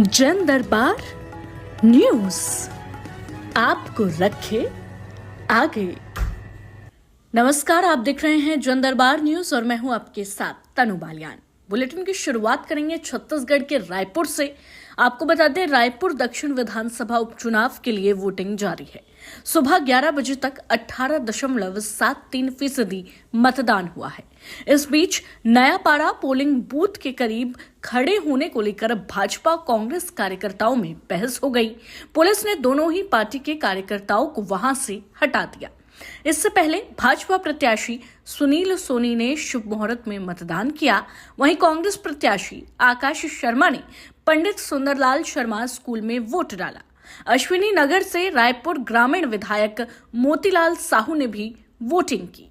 जन दरबार न्यूज आपको रखे आगे। नमस्कार, आप देख रहे हैं जन दरबार न्यूज और मैं हूं आपके साथ तनु बालियान। बुलेटिन की शुरुआत करेंगे छत्तीसगढ़ के रायपुर से। आपको बता दें, रायपुर दक्षिण विधानसभा उपचुनाव के लिए वोटिंग जारी है। सुबह 11 बजे तक 18.73% मतदान हुआ है। इस बीच नयापाड़ा पोलिंग बूथ के करीब खड़े होने को लेकर भाजपा कांग्रेस कार्यकर्ताओं में बहस हो गई। पुलिस ने दोनों ही पार्टी के कार्यकर्ताओं को वहां से हटा दिया। इससे पहले भाजपा प्रत्याशी सुनील सोनी ने शुभ मुहूर्त में मतदान किया। वहीं कांग्रेस प्रत्याशी आकाश शर्मा ने पंडित सुंदरलाल शर्मा स्कूल में वोट डाला। अश्विनी नगर से रायपुर ग्रामीण विधायक मोतीलाल साहू ने भी वोटिंग की।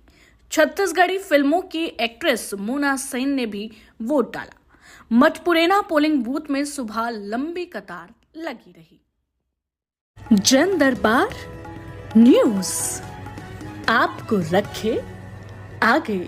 छत्तीसगढ़ी फिल्मों की एक्ट्रेस मोना सेन ने भी वोट डाला। मठपुरेना पोलिंग बूथ में सुबह लंबी कतार लगी रही। जन दरबार न्यूज आपको रखे आगे।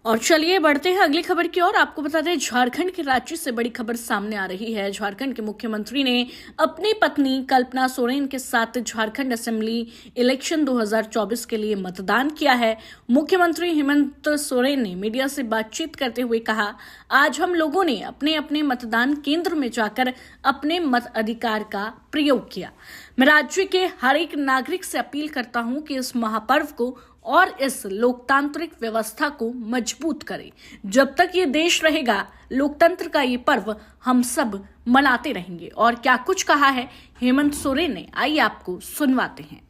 और चलिए बढ़ते हैं अगली खबर की ओर। आपको बता दें, झारखंड के राज्य से बड़ी खबर सामने आ रही है। झारखंड के मुख्यमंत्री ने अपनी पत्नी कल्पना सोरेन के साथ झारखंड असेंबली इलेक्शन 2024 के लिए मतदान किया है। मुख्यमंत्री हेमंत सोरेन ने मीडिया से बातचीत करते हुए कहा, आज हम लोगों ने अपने अपने मतदान केंद्र में जाकर अपने मत अधिकार का प्रयोग किया। मैं राज्य के हर एक नागरिक से अपील करता हूं कि इस महापर्व को और इस लोकतांत्रिक व्यवस्था को मजबूत करें। जब तक ये देश रहेगा, लोकतंत्र का ये पर्व हम सब मनाते रहेंगे। और क्या कुछ कहा है हेमंत सोरेन ने, आइए आपको सुनवाते हैं।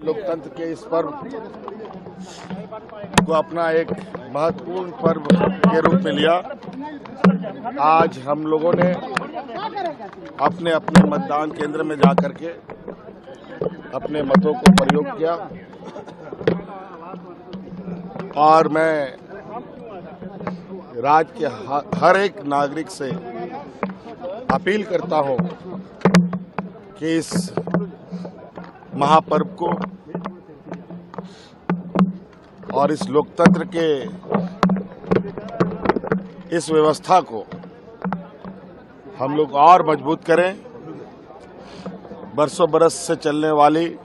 लोकतंत्र के इस पर्व को अपना एक महत्वपूर्ण पर्व के रूप में लिया। आज हम लोगों ने अपने अपने मतदान केंद्र में जाकर के अपने मतों को प्रयोग किया और मैं राज्य के हर एक नागरिक से अपील करता हूं कि इस महापर्व को और इस लोकतंत्र के इस व्यवस्था को हम लोग और मजबूत करें। बरसों बरस से चलने वाली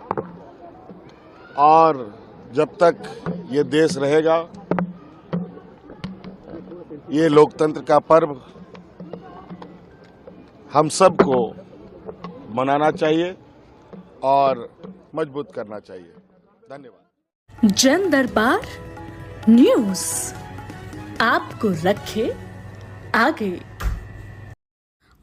और जब तक ये देश रहेगा, ये लोकतंत्र का पर्व हम सबको मनाना चाहिए और मजबूत करना चाहिए। धन्यवाद। जन दरबार न्यूज आपको रखे आगे।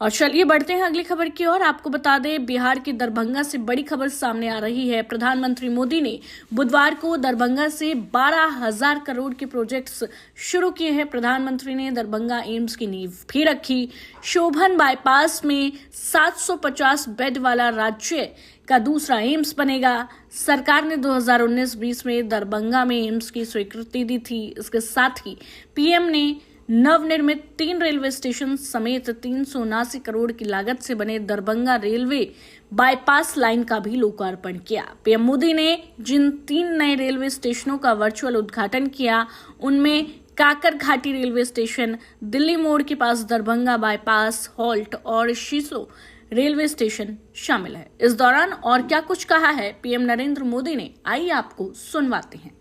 और चलिए बढ़ते हैं अगली खबर की ओर। आपको बता दें, बिहार के दरभंगा से बड़ी खबर सामने आ रही है। प्रधानमंत्री मोदी ने बुधवार को दरभंगा से 12,000 करोड़ के प्रोजेक्ट्स शुरू किए हैं। प्रधानमंत्री ने दरभंगा एम्स की नींव भी रखी। शोभन बाईपास में 750 बेड वाला राज्य का दूसरा एम्स बनेगा। सरकार ने 2019-20 में दरभंगा में एम्स की स्वीकृति दी थी। इसके साथ ही पीएम ने नवनिर्मित 3 रेलवे स्टेशन समेत 379 करोड़ की लागत से बने दरभंगा रेलवे बाईपास लाइन का भी लोकार्पण किया। पीएम मोदी ने जिन 3 नए रेलवे स्टेशनों का वर्चुअल उद्घाटन किया, उनमें काकर घाटी रेलवे स्टेशन, दिल्ली मोड़ के पास दरभंगा बाईपास हॉल्ट और शीसो रेलवे स्टेशन शामिल है। इस दौरान और क्या कुछ कहा है पीएम नरेंद्र मोदी ने, आइए आपको सुनवाते हैं।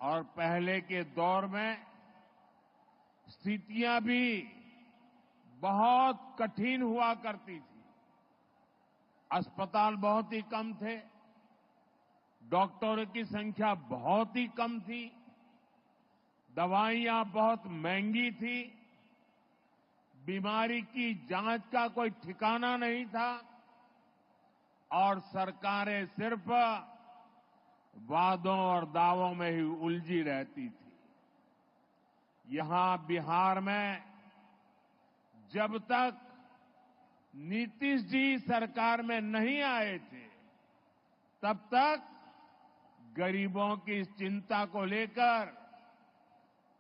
और पहले के दौर में स्थितियां भी बहुत कठिन हुआ करती थी। अस्पताल बहुत ही कम थे, डॉक्टरों की संख्या बहुत ही कम थी, दवाइयां बहुत महंगी थी, बीमारी की जांच का कोई ठिकाना नहीं था और सरकारें सिर्फ वादों और दावों में ही उलझी रहती थी। यहां बिहार में जब तक नीतीश जी सरकार में नहीं आए थे, तब तक गरीबों की चिंता को लेकर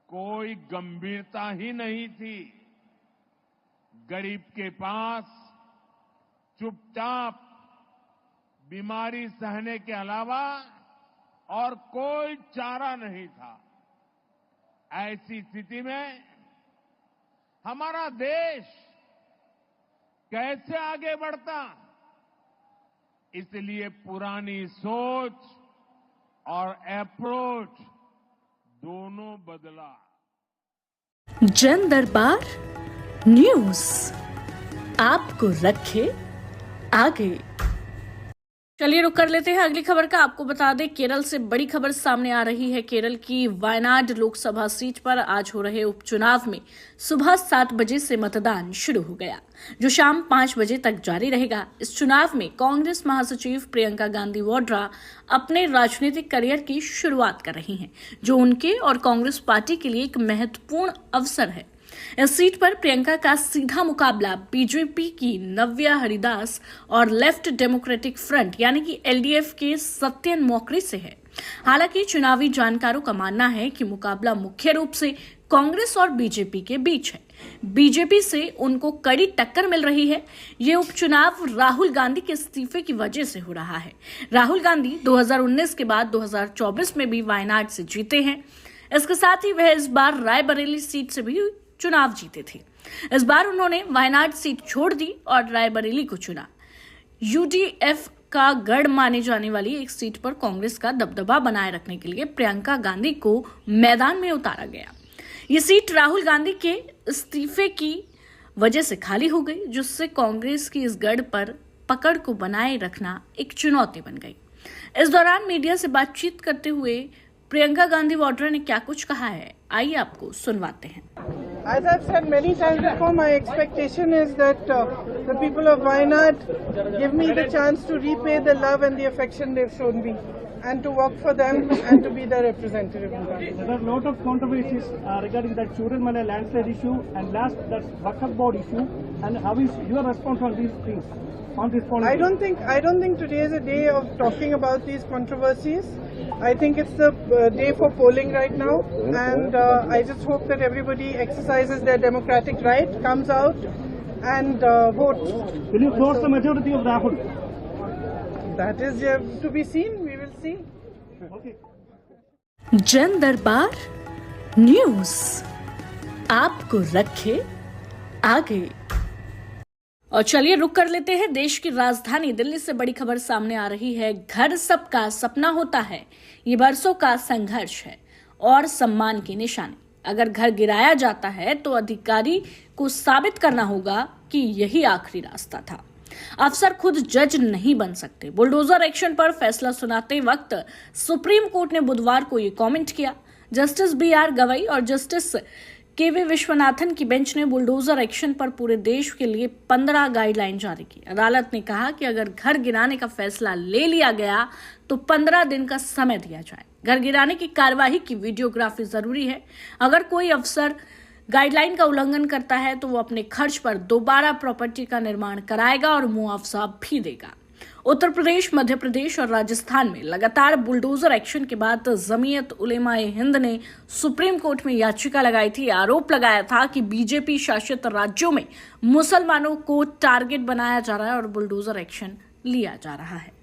कोई गंभीरता ही नहीं थी। गरीब के पास चुपचाप बीमारी सहने के अलावा और कोई चारा नहीं था। ऐसी स्थिति में हमारा देश कैसे आगे बढ़ता? इसलिए पुरानी सोच और अप्रोच दोनों बदला। जन दरबार न्यूज आपको रखे आगे। चलिए रुक कर लेते हैं अगली खबर का। आपको बता दें, केरल से बड़ी खबर सामने आ रही है। केरल की वायनाड लोकसभा सीट पर आज हो रहे उपचुनाव में सुबह 7 बजे से मतदान शुरू हो गया, जो शाम 5 बजे तक जारी रहेगा। इस चुनाव में कांग्रेस महासचिव प्रियंका गांधी वाड्रा अपने राजनीतिक करियर की शुरुआत कर रही हैं, जो उनके और कांग्रेस पार्टी के लिए एक महत्वपूर्ण अवसर है। इस सीट पर प्रियंका का सीधा मुकाबला बीजेपी की नव्या हरिदास और लेफ्ट डेमोक्रेटिक फ्रंट यानी कि एलडीएफ के सत्यन मौकरी से है। हालांकि चुनावी जानकारों का मानना है कि मुकाबला मुख्य रूप से कांग्रेस और बीजेपी के बीच है। बीजेपी से उनको कड़ी टक्कर मिल रही है। ये उपचुनाव राहुल गांधी के इस्तीफे की वजह से हो रहा है। राहुल गांधी 2019 के बाद 2024 में भी वायनाड से जीते हैं। इसके साथ ही वह इस बार रायबरेली सीट से भी चुनाव जीते थे। इस बार उन्होंने वायनाड सीट छोड़ दी और रायबरेली को चुना। यूडीएफ का गढ़ माने जाने वाली एक सीट पर कांग्रेस का दबदबा बनाए रखने के लिए प्रियंका गांधी को मैदान में उतारा गया। ये सीट राहुल गांधी के इस्तीफे की वजह से खाली हो गई, जिससे कांग्रेस की इस गढ़ पर पकड़ को बनाए रखना एक चुनौती बन गई। इस दौरान मीडिया से बातचीत करते हुए प्रियंका गांधी वाड्रा ने क्या कुछ कहा है, आइए आपको सुनवाते हैं। As I've said many times before, my expectation is that the people of Wayanad give me the chance to repay the love and the affection they've shown me, and to work for them and to be their representative in Parliament. There are a lot of controversies regarding that Chudalmane landslide issue and last that Waqf board issue. And how is your response on these things? On this policy? I don't think today is a day of talking about these controversies. I think it's the day for polling right now, and I just hope that everybody exercises their democratic right, comes out and votes. Will you force the majority of Rahul? That is to be seen. We will see. Okay. जन दरबार news आपको रखे आगे। और चलिए रुक कर लेते हैं देश की राजधानी दिल्ली से बड़ी खबर सामने आ रही है। घर सबका सपना होता है, ये बरसों का संघर्ष है और सम्मान की निशानी। अगर घर गिराया जाता है तो अधिकारी को साबित करना होगा कि यही आखिरी रास्ता था। अफसर खुद जज नहीं बन सकते। बुलडोजर एक्शन पर फैसला सुनाते वक्त सुप्रीम कोर्ट ने बुधवार को ये कमेंट किया। जस्टिस BR गवई और जस्टिस KV विश्वनाथन की बेंच ने बुलडोजर एक्शन पर पूरे देश के लिए 15 गाइडलाइन जारी की। अदालत ने कहा कि अगर घर गिराने का फैसला ले लिया गया तो 15 दिन का समय दिया जाए। घर गिराने की कार्यवाही की वीडियोग्राफी जरूरी है। अगर कोई अफसर गाइडलाइन का उल्लंघन करता है तो वो अपने खर्च पर दोबारा प्रॉपर्टी का निर्माण कराएगा और मुआवजा भी देगा। उत्तर प्रदेश, मध्य प्रदेश और राजस्थान में लगातार बुलडोजर एक्शन के बाद जमीयत उलेमा-ए हिंद ने सुप्रीम कोर्ट में याचिका लगाई थी। आरोप लगाया था कि बीजेपी शासित राज्यों में मुसलमानों को टारगेट बनाया जा रहा है और बुलडोजर एक्शन लिया जा रहा है।